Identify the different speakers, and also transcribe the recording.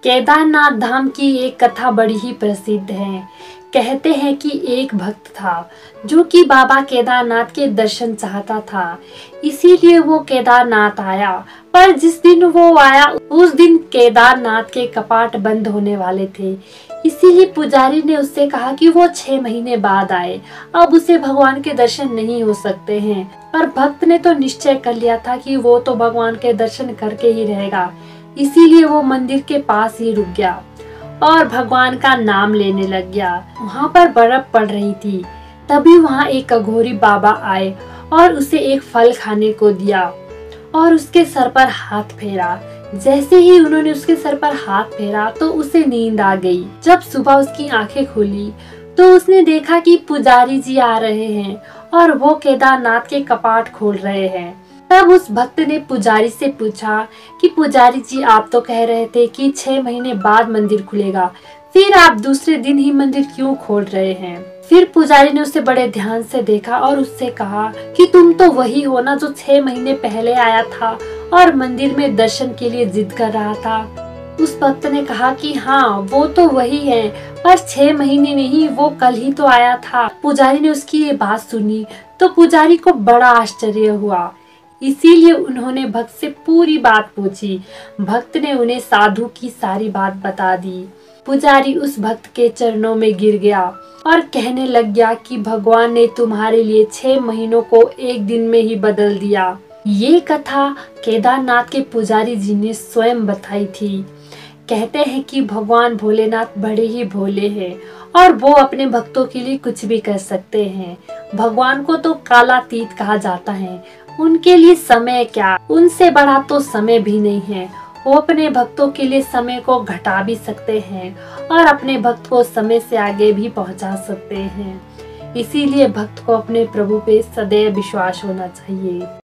Speaker 1: केदारनाथ धाम की एक कथा बड़ी ही प्रसिद्ध है। कहते हैं कि एक भक्त था जो कि बाबा केदारनाथ के दर्शन चाहता था, इसीलिए वो केदारनाथ आया। पर जिस दिन वो आया उस दिन केदारनाथ के कपाट बंद होने वाले थे, इसीलिए पुजारी ने उससे कहा कि वो 6 महीने बाद आए। अब उसे भगवान के दर्शन नहीं हो सकते हैं। पर भक्त ने तो निश्चय कर लिया था कि वो तो भगवान के दर्शन करके ही रहेगा, इसीलिए वो मंदिर के पास ही रुक गया और भगवान का नाम लेने लग गया। वहाँ पर बर्फ पड़ रही थी। तभी वहाँ एक अघोरी बाबा आए और उसे एक फल खाने को दिया और उसके सर पर हाथ फेरा। जैसे ही उन्होंने उसके सर पर हाथ फेरा तो उसे नींद आ गई। जब सुबह उसकी आंखें खुली तो उसने देखा कि पुजारी जी आ रहे हैं और वो केदारनाथ के कपाट खोल रहे हैं। तब उस भक्त ने पुजारी से पूछा कि पुजारी जी, आप तो कह रहे थे कि 6 महीने बाद मंदिर खुलेगा, फिर आप दूसरे दिन ही मंदिर क्यों खोल रहे हैं? फिर पुजारी ने उसे बड़े ध्यान से देखा और उससे कहा कि तुम तो वही हो ना जो 6 महीने पहले आया था और मंदिर में दर्शन के लिए जिद कर रहा था। उस भक्त ने कहा कि हाँ, वो तो वही है, पर 6 महीने नहीं, वो कल ही तो आया था। पुजारी ने उसकी ये बात सुनी तो पुजारी को बड़ा आश्चर्य हुआ, इसीलिए उन्होंने भक्त से पूरी बात पूछी। भक्त ने उन्हें साधु की सारी बात बता दी। पुजारी उस भक्त के चरणों में गिर गया और कहने लग गया कि भगवान ने तुम्हारे लिए 6 महीनों को एक दिन में ही बदल दिया। ये कथा केदारनाथ के पुजारी जी ने स्वयं बताई थी। कहते हैं कि भगवान भोलेनाथ बड़े ही भोले हैं और वो अपने भक्तों के लिए कुछ भी कर सकते हैं। भगवान को तो कालातीत कहा जाता है, उनके लिए समय क्या, उनसे बड़ा तो समय भी नहीं है। वो अपने भक्तों के लिए समय को घटा भी सकते हैं और अपने भक्त को समय से आगे भी पहुंचा सकते हैं। इसीलिए भक्त को अपने प्रभु पे सदैव विश्वास होना चाहिए।